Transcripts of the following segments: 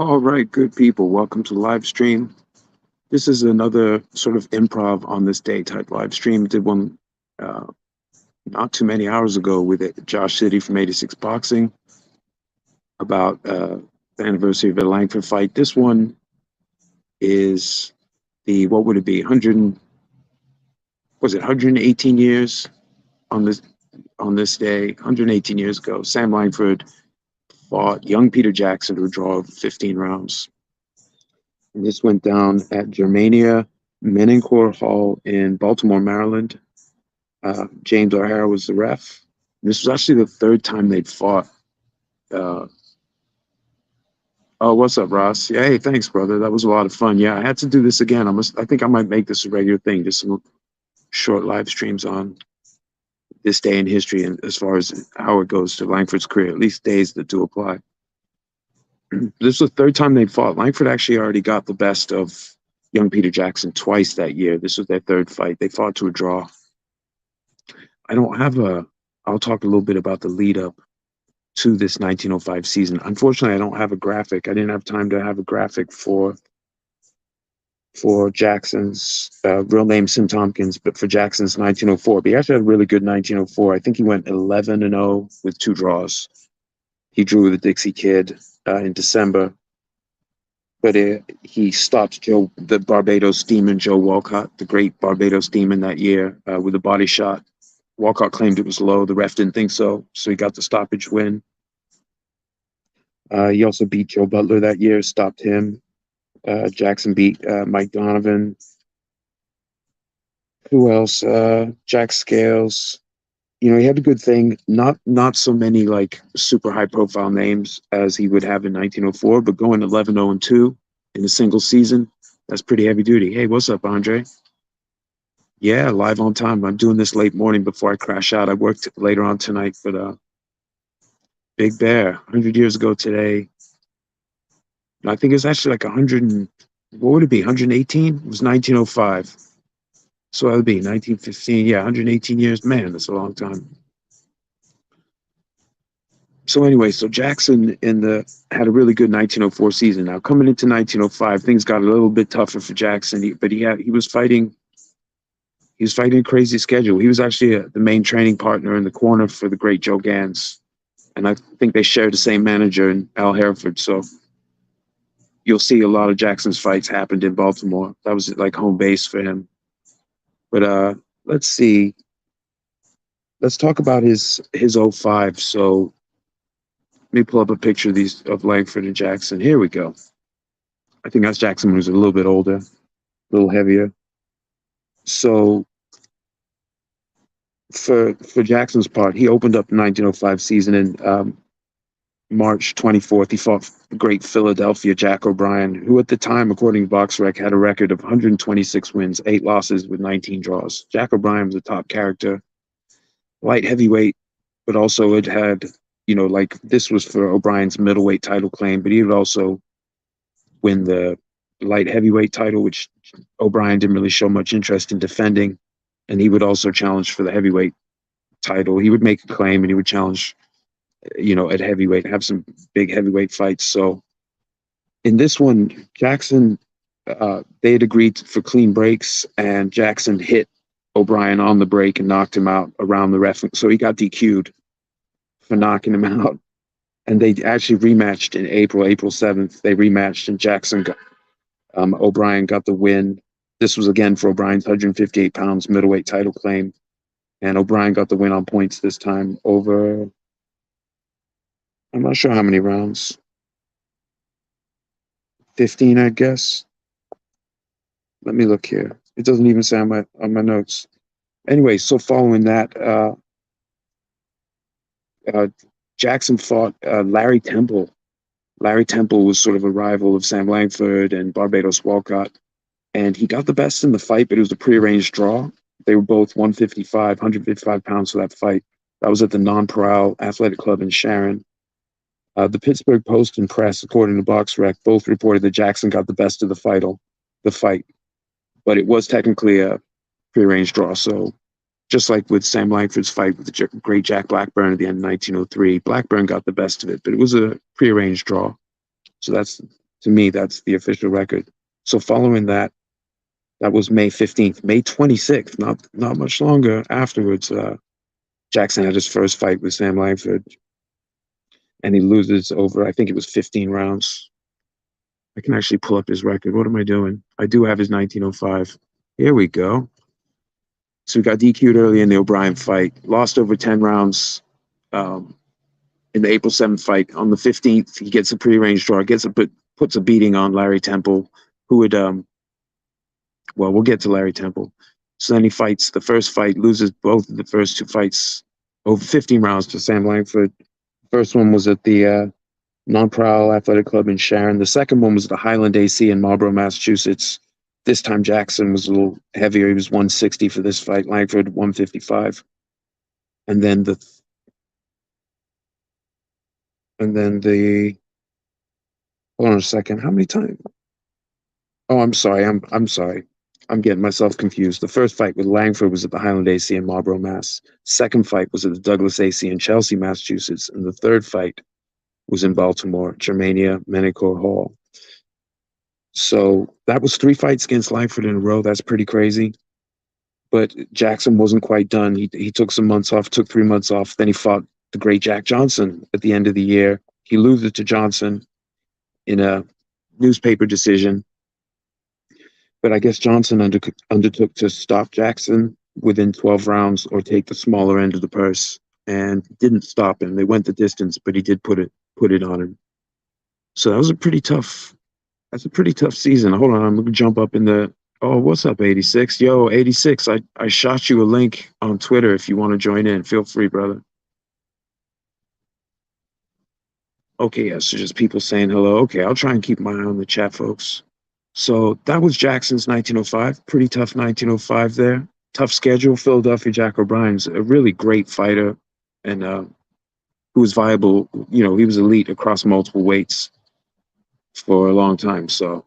All right, good people. Welcome to the live stream. This is another sort of improv on this day type live stream. Did one uh, not too many hours ago with Josh City from 86 Boxing about the anniversary of the Langford fight. This one is what would it be? 100, was it 118 years on this day? 118 years ago, Sam Langford fought young Peter Jackson to a draw of 15 rounds. And this went down at Germania Maennerchor Hall in Baltimore, Maryland. James O'Hara was the ref. This was actually the third time they'd fought. Uh, oh, what's up, Ross? Yeah, hey, thanks, brother. That was a lot of fun. Yeah, I had to do this again. I think I might make this a regular thing, just some short live streams on this day in history and as far as how it goes to Langford's career, at least days that do apply. This was the third time they'd fought. Langford actually already got the best of young Peter Jackson twice that year. This was their third fight. They fought to a draw. I don't have I'll talk a little bit about the lead up to this 1905 season. Unfortunately, I don't have a graphic. I didn't have time to have a graphic for Jackson's real name, Sim Tompkins, but for Jackson's 1904. But he actually had a really good 1904. I think he went 11-0 with 2 draws. He drew the Dixie Kid in December, but he stopped the Barbados Demon, Joe Walcott, the great Barbados Demon that year, with a body shot. Walcott claimed it was low. The ref didn't think so, so he got the stoppage win. He also beat Joe Butler that year, stopped him. Jackson beat Mike Donovan. Who else? Jack Scales. You know, he had a good thing. Not so many like super high profile names as he would have in 1904, but going 11-0-2 in a single season, that's pretty heavy duty. Hey, what's up, Andre? Yeah, live on time. I'm doing this late morning before I crash out. I worked later on tonight, but Big Bear, 100 years ago today. I think it's actually like 100. What would it be? 118? It was 1905. So that would be 1915. Yeah, 118 years. Man, that's a long time. So anyway, so Jackson had a really good 1904 season. Now coming into 1905, things got a little bit tougher for Jackson, but he was fighting a crazy schedule. He was actually the main training partner in the corner for the great Joe Gans. And I think they shared the same manager in Al Hereford. So you'll see a lot of Jackson's fights happened in Baltimore. That was like home base for him. But let's see. Let's talk about his 05. So let me pull up a picture of Langford and Jackson. Here we go. I think that's Jackson, who's a little bit older, a little heavier. So for Jackson's part, he opened up the 1905 season in March 24th. He fought the great Philadelphia Jack O'Brien, who at the time, according to BoxRec, had a record of 126 wins, 8 losses with 19 draws. Jack O'Brien was a top character, light heavyweight, but also it had, like this was for O'Brien's middleweight title claim, but he would also win the light heavyweight title, which O'Brien didn't really show much interest in defending. And he would also challenge for the heavyweight title. He would make a claim and he would challenge, at heavyweight, have some big heavyweight fights. So in this one, Jackson, they had agreed for clean breaks, and Jackson hit O'Brien on the break and knocked him out around the ref. So he got DQ'd for knocking him out. And they actually rematched in April 7th. They rematched, and O'Brien got the win. This was again for O'Brien's 158 pounds middleweight title claim. And O'Brien got the win on points this time over, I'm not sure how many rounds. 15, I guess. Let me look here. It doesn't even say on my notes. Anyway, so following that, Jackson fought Larry Temple. Larry Temple was sort of a rival of Sam Langford and Barbados Walcott. And he got the best in the fight, but it was a prearranged draw. They were both 155 pounds for that fight. That was at the Non-Paral Athletic Club in Sharon. The Pittsburgh Post and Press, according to BoxRec, both reported that Jackson got the best of the fight. But it was technically a prearranged draw. So just like with Sam Langford's fight with the great Jack Blackburn at the end of 1903, Blackburn got the best of it, but it was a prearranged draw. So that's To me, that's the official record. So following that, that was May 15th. May 26th, not much longer afterwards, Jackson had his first fight with Sam Langford, and he loses over, I think it was 15 rounds. I can actually pull up his record. What am I doing? I do have his 1905. Here we go. So he got DQ'd early in the O'Brien fight, lost over 10 rounds um, in the April 7th fight. On the 15th, he gets a prearranged draw, puts a beating on Larry Temple, who would, well, we'll get to Larry Temple. So then he fights the first fight, loses both of the first two fights over 15 rounds to Sam Langford. First one was at the Non-Prowl Athletic Club in Sharon. The second one was the Highland AC in Marlborough, Massachusetts. This time Jackson was a little heavier. He was 160 for this fight. Langford 155. And then the hold on a second. How many times? Oh, I'm sorry. I'm sorry. I'm getting myself confused. The first fight with Langford was at the Highland AC in Marlborough, Mass. Second fight was at the Douglas AC in Chelsea, Massachusetts. And the third fight was in Baltimore, Germania Maennerchor Hall. So that was 3 fights against Langford in a row. That's pretty crazy. But Jackson wasn't quite done. He took some months off, took 3 months off. Then he fought the great Jack Johnson at the end of the year. He loses to Johnson in a newspaper decision. But I guess Johnson undertook to stop Jackson within 12 rounds or take the smaller end of the purse, and didn't stop him. They went the distance, but he did put it on him. So that was a pretty tough. That's a pretty tough season. Hold on, I'm gonna jump up in the. Oh, what's up, 86? Yo, 86. I shot you a link on Twitter if you want to join in. Feel free, brother. Okay, yeah, so just people saying hello. Okay, I'll try and keep my eye on the chat, folks. So that was Jackson's 1905. Pretty tough 1905 there. Tough schedule. Philadelphia Jack O'Brien's a really great fighter, and who was viable. You know, he was elite across multiple weights for a long time. So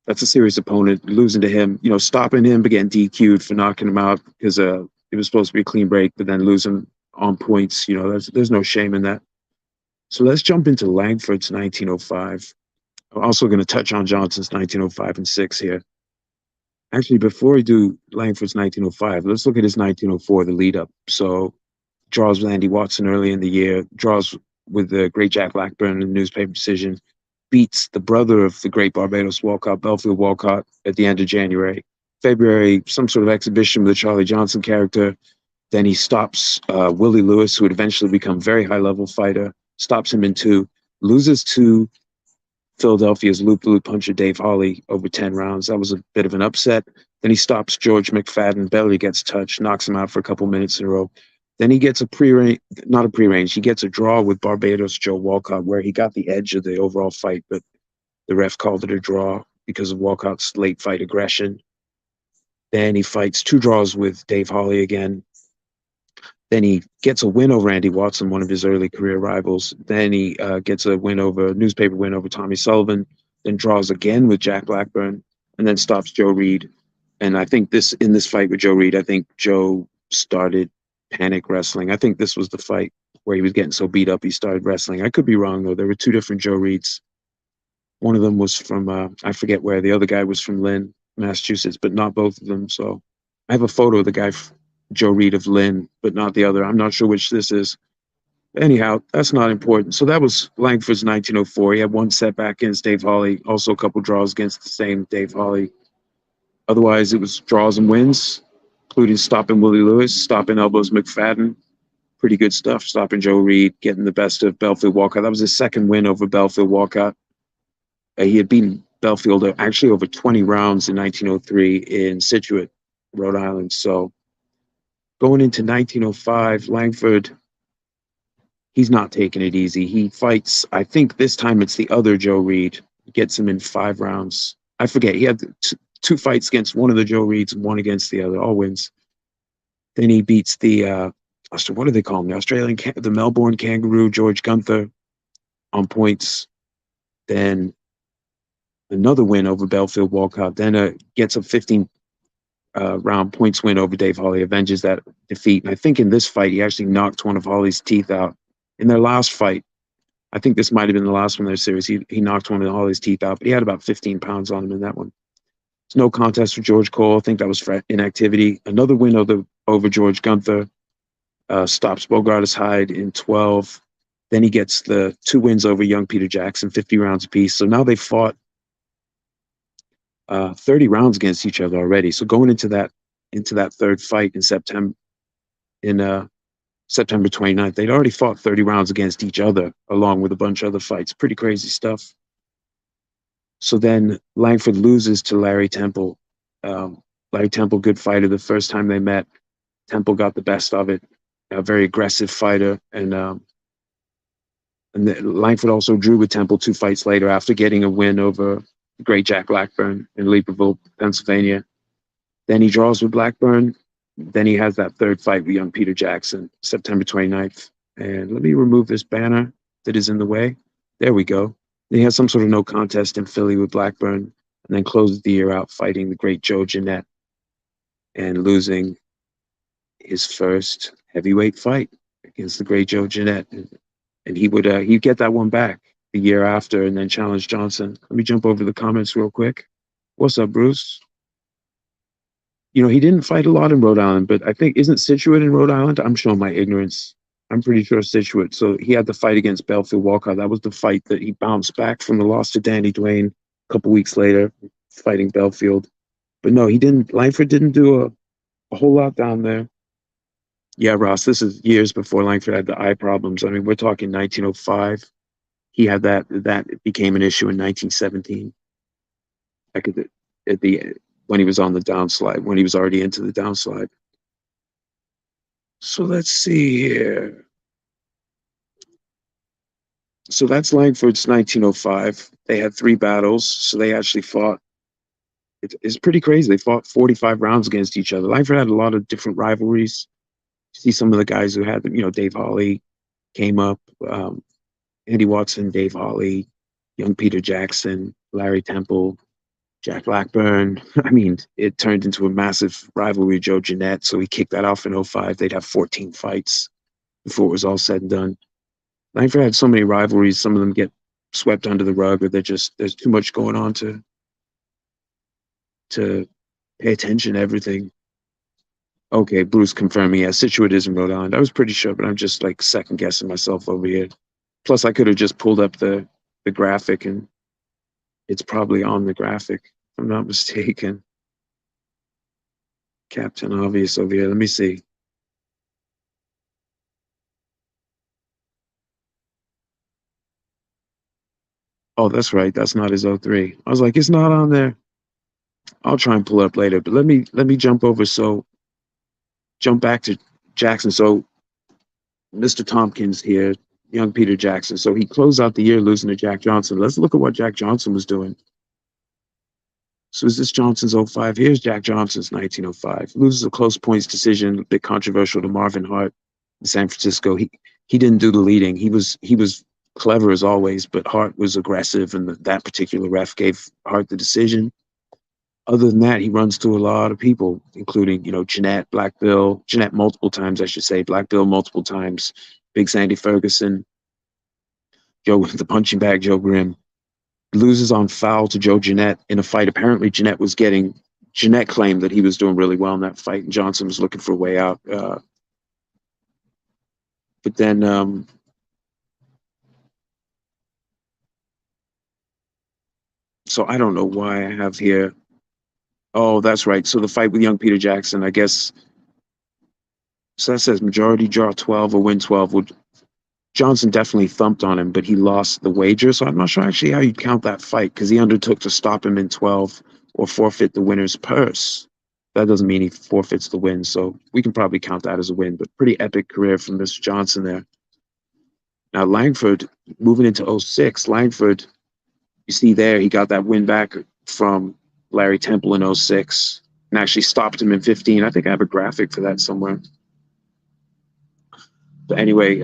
that's a serious opponent. Losing to him, you know, stopping him, but getting DQ'd for knocking him out because it was supposed to be a clean break, but then losing on points. You know, there's no shame in that. So let's jump into Langford's 1905. I'm also going to touch on Johnson's 1905 and 6 here. Actually, before we do Langford's 1905, let's look at his 1904, the lead up. So draws with Andy Watson early in the year, draws with the great Jack Blackburn in the newspaper decision, beats the brother of the great Barbados Walcott, Belfield Walcott, at the end of January. February, some sort of exhibition with a Charlie Johnson character. Then he stops Willie Lewis, who would eventually become a very high-level fighter, stops him in 2, loses to Philadelphia's loop-the-loop puncher Dave Holly over 10 rounds. That was a bit of an upset. Then he stops George McFadden, barely gets touched, knocks him out for a couple minutes in a row. Then he gets not a prearrange, he gets a draw with Barbados Joe Walcott, where he got the edge of the overall fight, but the ref called it a draw because of Walcott's late fight aggression. Then he fights 2 draws with Dave Holly again. Then he gets a win over Andy Watson, one of his early career rivals. Then he gets a newspaper win over Tommy Sullivan. Then draws again with Jack Blackburn, and then stops Joe Reed. And I think in this fight with Joe Reed, I think Joe started panic wrestling. I think this was the fight where he was getting so beat up he started wrestling. I could be wrong though. There were 2 different Joe Reeds. One of them was from I forget where. The other guy was from Lynn, Massachusetts, but not both of them. So I have a photo of the guy, Joe Reed of Lynn, but not the other. I'm not sure which this is. Anyhow, that's not important. So that was Langford's 1904. He had 1 setback against Dave Holly, also a couple draws against the same Dave Holly. Otherwise, it was draws and wins, including stopping Willie Lewis, stopping Elbows McFadden. Pretty good stuff. Stopping Joe Reed, getting the best of Belfield Walcott. That was his second win over Belfield Walcott. He had beaten Belfield actually over 20 rounds in 1903 in Scituate, Rhode Island. So going into 1905, Langford, he's not taking it easy. He fights, I think this time it's the other Joe Reed, gets him in 5 rounds. I forget, he had 2 fights against one of the Joe Reeds and 1 against the other, all wins. Then he beats the, what do they call him? The Melbourne Kangaroo, George Gunther, on points. Then another win over Belfield Walcott. Then gets a 15 round points win over Dave Holly, avenges that defeat. And I think in this fight, he actually knocked one of Holly's teeth out. In their last fight, I think this might have been the last one of their series. He knocked one of Holly's teeth out, but he had about 15 pounds on him in that one. It's no contest for George Cole. I think that was for inactivity. Another win over George Gunther. Stops Bogartis Hyde in 12. Then he gets the 2 wins over young Peter Jackson, 50 rounds apiece. So now they fought 30 rounds against each other already. So going into that third fight in September 29th, they'd already fought 30 rounds against each other, along with a bunch of other fights. Pretty crazy stuff. So then Langford loses to Larry Temple. Larry Temple, good fighter. The first time they met, Temple got the best of it. A very aggressive fighter, and Langford also drew with Temple 2 fights later after getting a win over the great Jack Blackburn in Leaperville, Pennsylvania. Then he draws with Blackburn. Then he has that third fight with young Peter Jackson, September 29th. And let me remove this banner that is in the way. There we go. Then he has some sort of no contest in Philly with Blackburn, and then closes the year out fighting the great Joe Jeanette and losing his first heavyweight fight against the great Joe Jeanette. And he'd get that one back the year after and then challenge Johnson. Let me jump over the comments real quick. What's up, Bruce? He didn't fight a lot in Rhode Island, but I think, isn't Scituate in Rhode Island? I'm showing my ignorance. I'm pretty sure Scituate. So he had the fight against Belfield Walcott. That was the fight that he bounced back from the loss to Danny Dwayne a couple weeks later, fighting Belfield. But no, he didn't. Langford didn't do a whole lot down there. Yeah, Ross, this is years before Langford had the eye problems. I mean, we're talking 1905. He had that became an issue in 1917. Like when he was on the downslide, when he was already into the downslide. So let's see here. So that's Langford's 1905. They had 3 battles, so they actually fought. It's pretty crazy. They fought 45 rounds against each other. Langford had a lot of different rivalries. See some of the guys who had them, Dave Hawley came up, Andy Watson, Dave Hawley, young Peter Jackson, Larry Temple, Jack Blackburn. I mean, it turned into a massive rivalry with Joe Jeanette, so he kicked that off in 05. They'd have 14 fights before it was all said and done. Langford had so many rivalries, some of them get swept under the rug, or there's too much going on to pay attention to everything. Okay, Bruce confirming. Yeah, Scituate is in Rhode Island. I was pretty sure, but I'm just like second guessing myself over here. Plus, I could have just pulled up the graphic, and it's probably on the graphic, if I'm not mistaken. Captain Obvious over here. Let me see. Oh, that's right. That's not his 03. I was like, it's not on there. I'll try and pull it up later, but let me jump over. So jump back to Jackson. So Mr. Tompkins here, young Peter Jackson. So he closed out the year losing to Jack Johnson. Let's look at what Jack Johnson was doing. So is this Johnson's 05? Here's Jack Johnson's 1905. Loses a close points decision, a bit controversial to Marvin Hart in San Francisco. He didn't do the leading. He was clever as always, but Hart was aggressive, and that particular ref gave Hart the decision. Other than that, he runs to a lot of people, including, Jeanette, Black Bill, Jeanette multiple times, I should say, Black Bill multiple times, Big Sandy Ferguson, Joe, the punching bag, Joe Grimm. Loses on foul to Joe Jeanette in a fight. Apparently, Jeanette claimed that he was doing really well in that fight, and Johnson was looking for a way out. But then, so I don't know why I have here. Oh, that's right. So the fight with young Peter Jackson, I guess. So that says majority draw 12 or win 12. Johnson definitely thumped on him, but he lost the wager. So I'm not sure actually how you'd count that fight, because he undertook to stop him in 12 or forfeit the winner's purse. That doesn't mean he forfeits the win. So we can probably count that as a win, but pretty epic career from Mr. Johnson there. Now, Langford, moving into 06, Langford, you see there, he got that win back from Larry Temple in 06 and actually stopped him in 15. I think I have a graphic for that somewhere. But anyway,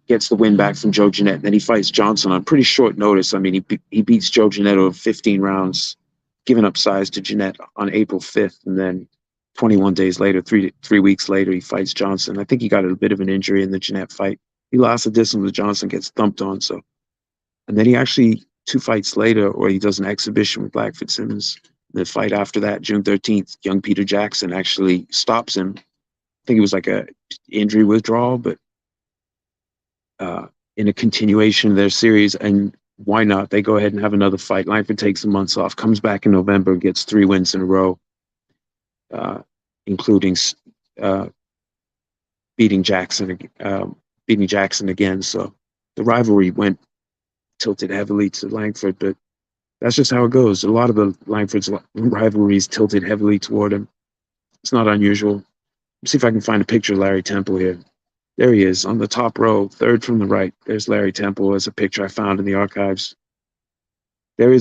gets the win back from Joe Jeanette. Then he fights Johnson on pretty short notice. I mean, he beats Joe Jeanette over 15 rounds, giving up size to Jeanette on April 5th. And then 21 days later, three weeks later, he fights Johnson. I think he got a bit of an injury in the Jeanette fight. He lost the distance with Johnson, gets thumped on. So, and then he actually 2 fights later, or he does an exhibition with Blackfoot Simmons. The fight after that, June 13th, young Peter Jackson actually stops him. I think it was like a injury withdrawal, but uh, in a continuation of their series. And why not? They go ahead and have another fight. Langford takes some months off, comes back in November, gets 3 wins in a row, uh, including uh, beating Jackson, beating Jackson again. So the rivalry went tilted heavily to Langford, but that's just how it goes. A lot of the Langford's rivalries tilted heavily toward him. It's not unusual. Let's see if I can find a picture of Larry Temple here. There he is on the top row, third from the right. There's Larry Temple as a picture I found in the archives. There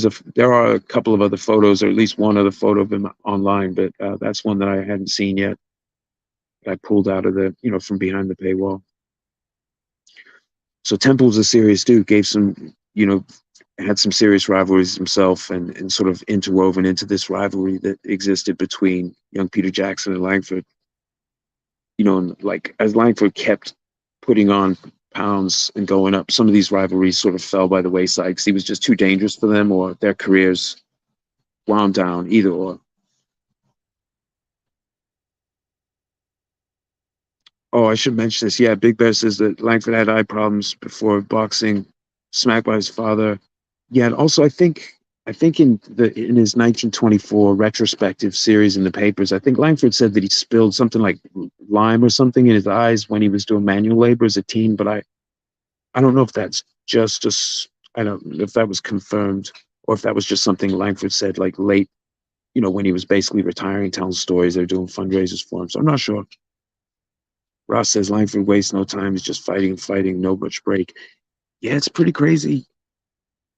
are a couple of other photos, or at least one other photo of him online, but that's one that I hadn't seen yet. I pulled out of from behind the paywall. So Temple's a serious dude. Gave some, had some serious rivalries himself, and sort of interwoven into this rivalry that existed between young Peter Jackson and Langford. And like as Langford kept putting on pounds and going up, some of these rivalries sort of fell by the wayside because he was just too dangerous for them, or their careers wound down, either or. Oh, I should mention this. Yeah, Big Bear says that Langford had eye problems before boxing, smacked by his father. Yeah, and also I think in his 1924 retrospective series in the papers, I think Langford said that he spilled something like lime or something in his eyes when he was doing manual labor as a teen. But I don't know if that's just I don't know if that was confirmed, or if that was just something Langford said like late, when he was basically retiring, telling stories. They're doing fundraisers for him. So I'm not sure. Ross says Langford wastes no time. He's just fighting and fighting, no much break. Yeah, it's pretty crazy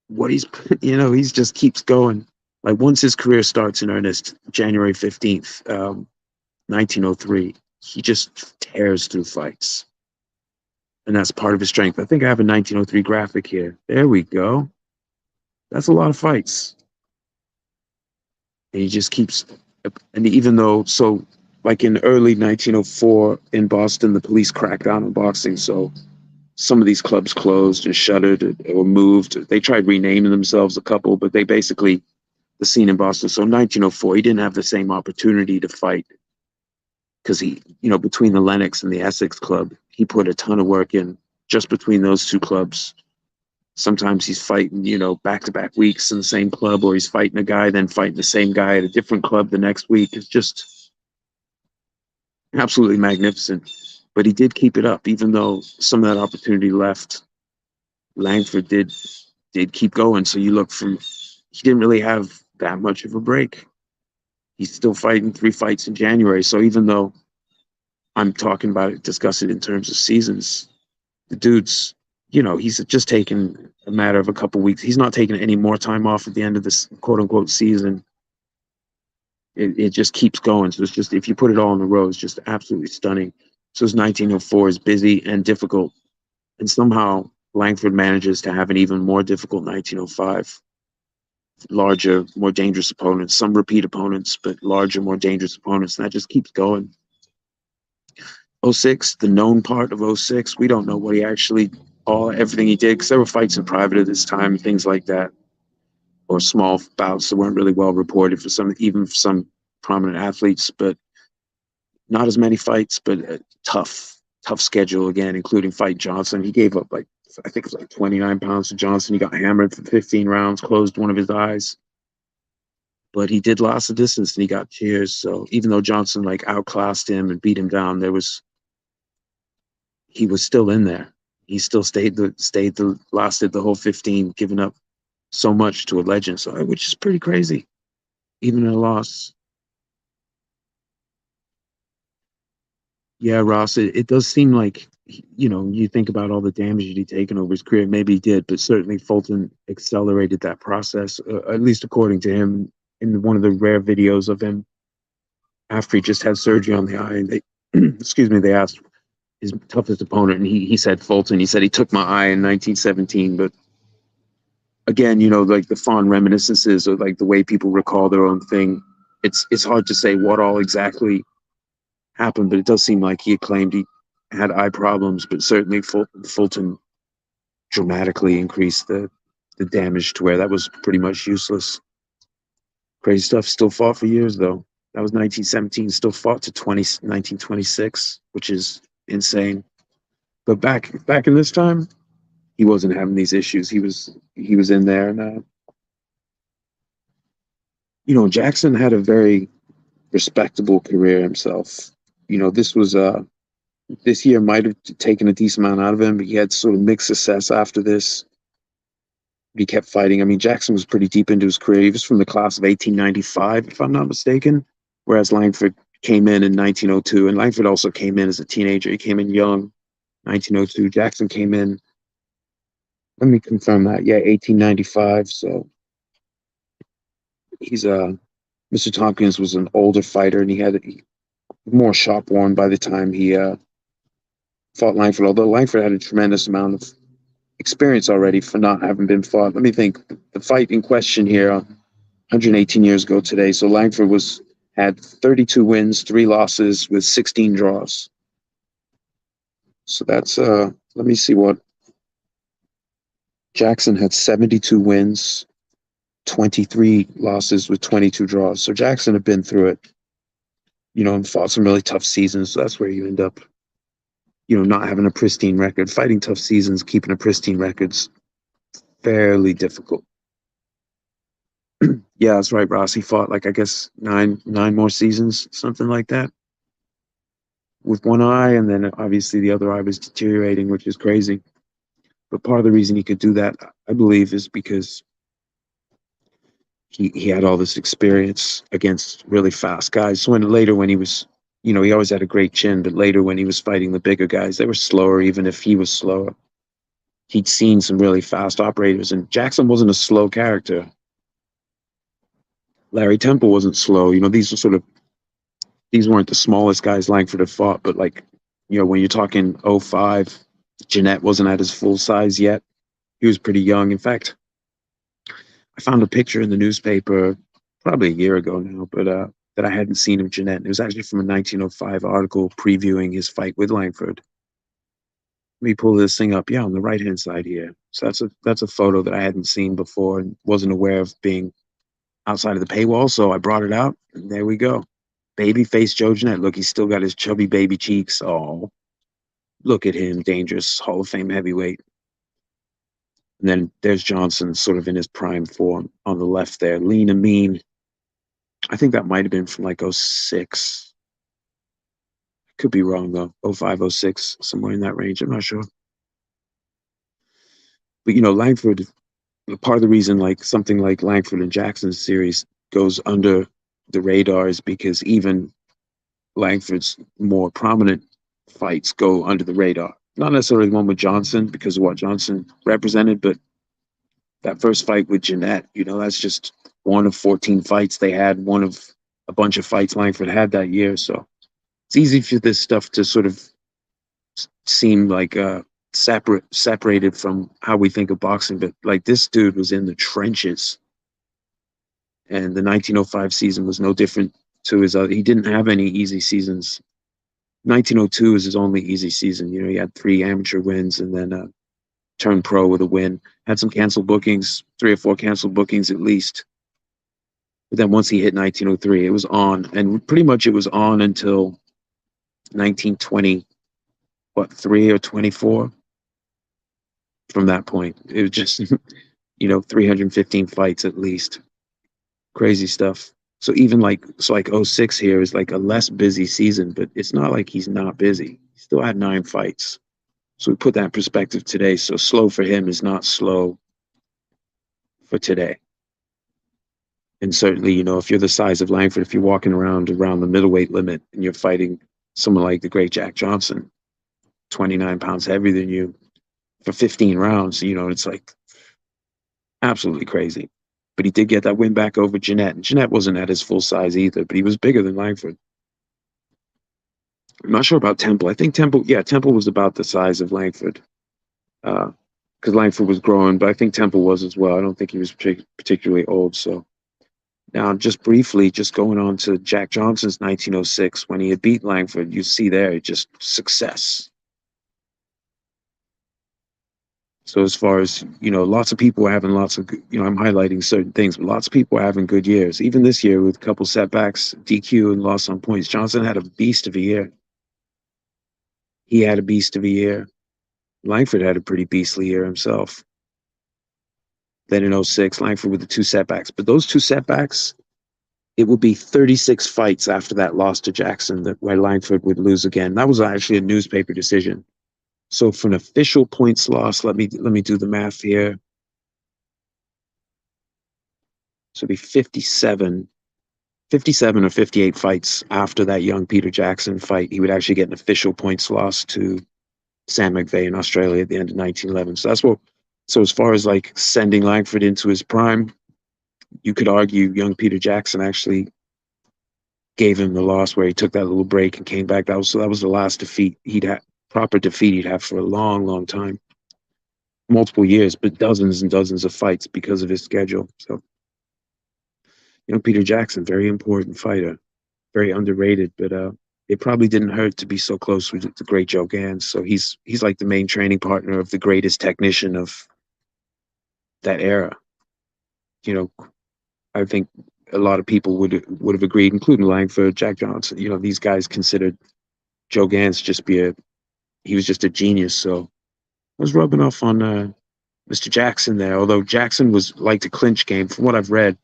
what he's just keeps going. Like once his career starts in earnest, January 15th, 1903, he just tears through fights. And that's part of his strength. I think I have a 1903 graphic here. There we go. That's a lot of fights. And he just keeps, and even though, so like in early 1904 in Boston, the police cracked down on boxing. So some of these clubs closed and shuttered or moved. They tried renaming themselves a couple, but they basically, the scene in Boston. So in 1904, he didn't have the same opportunity to fight because between the Lenox and the Essex Club, he put a ton of work in just between those two clubs. Sometimes he's fighting, back-to-back weeks in the same club, or he's fighting a guy, then fighting the same guy at a different club the next week. It's just absolutely magnificent. But he did keep it up, even though some of that opportunity left. Langford did keep going. So you look from, he didn't really have that much of a break. He's still fighting 3 fights in January. So even though I'm talking about it, discuss it in terms of seasons, the dude's, he's just taken a matter of a couple weeks. He's not taking any more time off at the end of this quote unquote season. It just keeps going. So it's just, if you put it all in a row, it's just absolutely stunning. So his 1904 is busy and difficult. And somehow Langford manages to have an even more difficult 1905. Larger, more dangerous opponents, some repeat opponents, but larger, more dangerous opponents. And that just keeps going. 06, the known part of 06, we don't know what he actually, everything he did, because there were fights in private at this time, things like that, or small bouts that weren't really well reported for even for some prominent athletes, but not as many fights, but a tough schedule again, including fight Johnson. He gave up I think it was like 29 pounds to Johnson. He got hammered for 15 rounds, closed one of his eyes. But he did last the distance and he got cheers. So even though Johnson outclassed him and beat him down, he was still in there. He still lasted the whole 15, giving up so much to a legend. So which is pretty crazy, even in a loss. Yeah, Ross, it does seem like, you think about all the damage that he'd taken over his career. Maybe he did, but certainly Fulton accelerated that process, at least according to him, in one of the rare videos of him after he just had surgery on the eye. And they, excuse me, they asked his toughest opponent, and he said Fulton. He said he took my eye in 1917, but again, the fond reminiscences or the way people recall their own thing. It's hard to say what all exactly happened, but it does seem like he had claimed had eye problems, but certainly Fulton dramatically increased the damage to where that was pretty much useless. Crazy stuff. Still fought for years though. That was 1917. Still fought to 1926, which is insane. But back in this time, he wasn't having these issues. He was in there, and Jackson had a very respectable career himself. This year might have taken a decent amount out of him, but he had sort of mixed success after this. He kept fighting. I mean, Jackson was pretty deep into his career. He was from the class of 1895, if I'm not mistaken, whereas Langford came in 1902, and Langford also came in as a teenager. He came in young, 1902. Jackson came in, let me confirm that, yeah, 1895. So he's Mr. Tompkins was an older fighter, and he had more shop worn by the time he fought Langford, although Langford had a tremendous amount of experience already for not having been fought. Let me think. The fight in question here, 118 years ago today. So Langford had 32 wins, 3 losses with 16 draws. So that's let me see what Jackson had: 72 wins, 23 losses with 22 draws. So Jackson had been through it, and fought some really tough seasons. So that's where you end up, not having a pristine record. Fighting tough seasons, keeping a pristine record's fairly difficult. Yeah, that's right, Ross. He fought like, I guess, nine more seasons, something like that, with one eye, and then obviously the other eye was deteriorating, which is crazy. But part of the reason he could do that, I believe, is because he had all this experience against really fast guys. So when he was, he always had a great chin, but later when he was fighting the bigger guys, they were slower, even if he was slower. He'd seen some really fast operators, and Jackson wasn't a slow character. Larry Temple wasn't slow. These weren't the smallest guys Langford had fought, but when you're talking '05, Jeanette wasn't at his full size yet. He was pretty young. In fact, I found a picture in the newspaper probably a year ago now, but that I hadn't seen of Jeanette. It was actually from a 1905 article previewing his fight with Langford. Let me pull this thing up. Yeah, on the right-hand side here. So that's a photo that I hadn't seen before and wasn't aware of being outside of the paywall. So I brought it out, and there we go. Babyface Joe Jeanette. Look, he's still got his chubby baby cheeks. Oh, look at him, dangerous Hall of Fame heavyweight. And then there's Johnson, sort of in his prime form on the left there, lean and mean. I think that might have been from like '06. Could be wrong though. '05, '06, somewhere in that range. I'm not sure. But Langford, part of the reason like something like Langford and Jackson's series goes under the radar is because even Langford's more prominent fights go under the radar. Not necessarily the one with Johnson because of what Johnson represented, but that first fight with Jeanette, that's just one of 14 fights they had, one of a bunch of fights Langford had that year. So it's easy for this stuff to sort of seem like separated from how we think of boxing. But like, this dude was in the trenches, and the 1905 season was no different to his other. He didn't have any easy seasons. 1902 is his only easy season. He had 3 amateur wins and then turned pro with a win. Had some canceled bookings, 3 or 4 canceled bookings at least. But then once he hit 1903, it was on, and pretty much it was on until 1920, 3 or 24. From that point, it was just 315 fights at least. Crazy stuff. So even like '06 here is like a less busy season, but it's not like he's not busy. He still had 9 fights. So we put that in perspective today. So slow for him is not slow for today. And certainly, if you're the size of Langford, if you're walking around the middleweight limit and you're fighting someone like the great Jack Johnson, 29 pounds heavier than you, for 15 rounds, it's like absolutely crazy. But he did get that win back over Jeanette. And Jeanette wasn't at his full size either, but he was bigger than Langford. I'm not sure about Temple. I think Temple was about the size of Langford. Because Langford was growing, but I think Temple was as well. I don't think he was particularly old. So now, just briefly, just going on to Jack Johnson's 1906, when he had beat Langford, you see there just success. So as far as, lots of people are having lots of, I'm highlighting certain things, but lots of people are having good years. Even this year with a couple setbacks, DQ and loss on points. Johnson had a beast of a year. He had a beast of a year. Langford had a pretty beastly year himself. Then in '06, Langford with the two setbacks. But those two setbacks, it would be 36 fights after that loss to Jackson that where Langford would lose again. That was actually a newspaper decision. So for an official points loss, let me do the math here. So it'd be 57 or 58 fights after that young Peter Jackson fight. He would actually get an official points loss to Sam McVeigh in Australia at the end of 1911. So as far as like sending Langford into his prime, you could argue young Peter Jackson actually gave him the loss where he took that little break and came back. That was the last defeat proper defeat he'd have for a long, long time, multiple years, but dozens and dozens of fights because of his schedule. So, Peter Jackson, very important fighter, very underrated, but it probably didn't hurt to be so close with the great Joe Gans. So he's like the main training partner of the greatest technician of that era. I think a lot of people would have agreed, including Langford, Jack Johnson. These guys considered Joe Gans he was just a genius. So I was rubbing off on Mr. Jackson there. Although Jackson was liked a clinch game, from what I've read,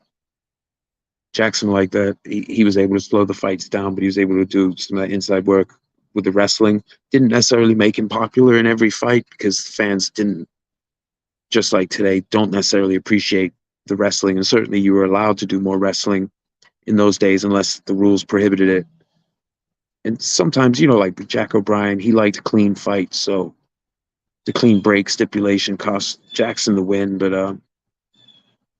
Jackson liked that. He was able to slow the fights down, but he was able to do some of that inside work with the wrestling. Didn't necessarily make him popular in every fight because fans didn't, just like today, don't necessarily appreciate the wrestling. And certainly you were allowed to do more wrestling in those days unless the rules prohibited it. And sometimes, like Jack O'Brien, he liked clean fights. So the clean break stipulation cost Jackson the win, but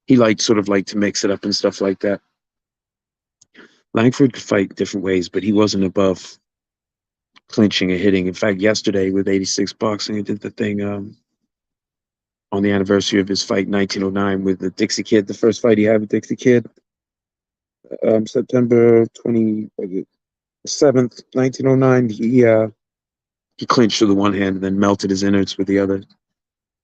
he sort of liked to mix it up and stuff like that. Langford could fight different ways, but he wasn't above clinching and hitting. In fact, yesterday with 86 Boxing, he did the thing on the anniversary of his fight in 1909 with the Dixie Kid, the first fight he had with Dixie Kid, September 27th, 1909. He clinched with the one hand and then melted his innards with the other.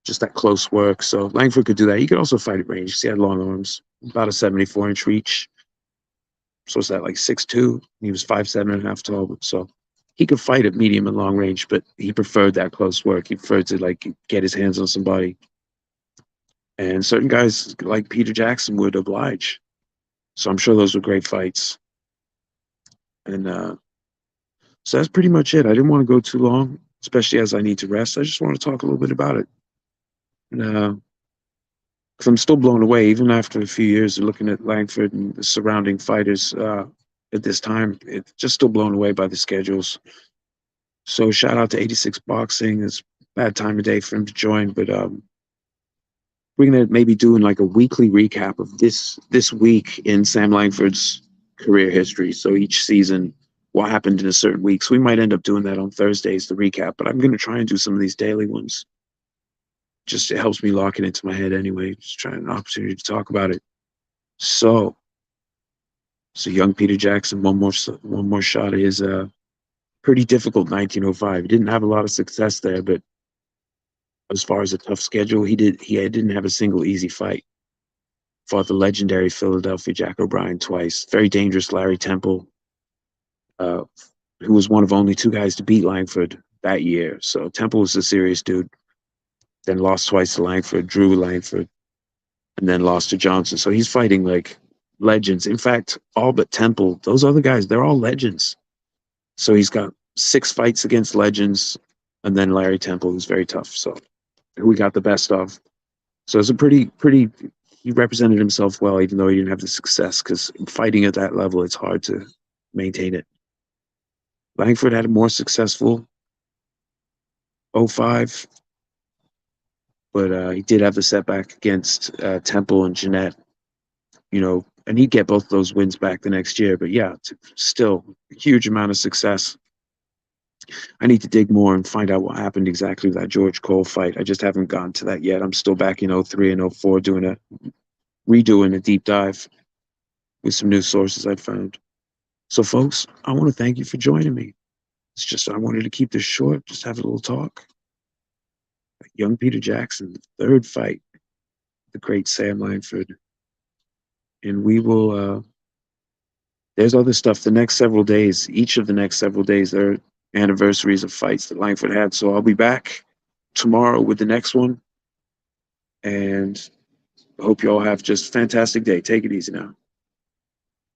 Just that close work. So Langford could do that. He could also fight at range. He had long arms, about a 74-inch reach. So it's that like 6'2". He was 5'7.5" tall. So he could fight at medium and long range, but he preferred that close work. He preferred to get his hands on somebody. And certain guys like Peter Jackson would oblige. So I'm sure those were great fights. And so that's pretty much it. I didn't want to go too long, especially as I need to rest. I just want to talk a little bit about it. And because I'm still blown away, even after a few years of looking at Langford and the surrounding fighters at this time. It's just still blown away by the schedules. So shout out to 86 Boxing. It's a bad time of day for him to join, but we're gonna maybe doing like a weekly recap of this week in Sam Langford's career history. So each season, what happened in a certain week. So we might end up doing that on Thursdays, the recap, but I'm gonna try and do some of these daily ones. Just it helps me lock it into my head anyway. Just trying an opportunity to talk about it. So young Peter Jackson, one more shot at his pretty difficult 1905. He didn't have a lot of success there, but as far as a tough schedule, he didn't have a single easy fight. Fought the legendary Philadelphia Jack O'Brien twice. Very dangerous Larry Temple, who was one of only two guys to beat Langford that year. So Temple was a serious dude. Then lost twice to Langford, drew Langford, and then lost to Johnson. So he's fighting like legends. In fact, all but Temple, those other guys, they're all legends. So he's got 6 fights against legends, and then Larry Temple, who's very tough. So who we got the best of. So it's a pretty. He represented himself well, even though he didn't have the success. Because fighting at that level, it's hard to maintain it. Langford had a more successful '05, but he did have the setback against Temple and Jeanette. And he'd get both those wins back the next year. But yeah, it's still a huge amount of success. I need to dig more and find out what happened exactly with that George Cole fight. I just haven't gotten to that yet. I'm still back in '03 and '04 redoing a deep dive with some new sources I'd found. So folks, I want to thank you for joining me. It's just I wanted to keep this short, just have a little talk. young Peter Jackson, third fight, the great Sam Langford. And we will, there's other stuff the next several days. Each of the next several days, there are anniversaries of fights that Langford had. So I'll be back tomorrow with the next one. And I hope you all have just a fantastic day. Take it easy now.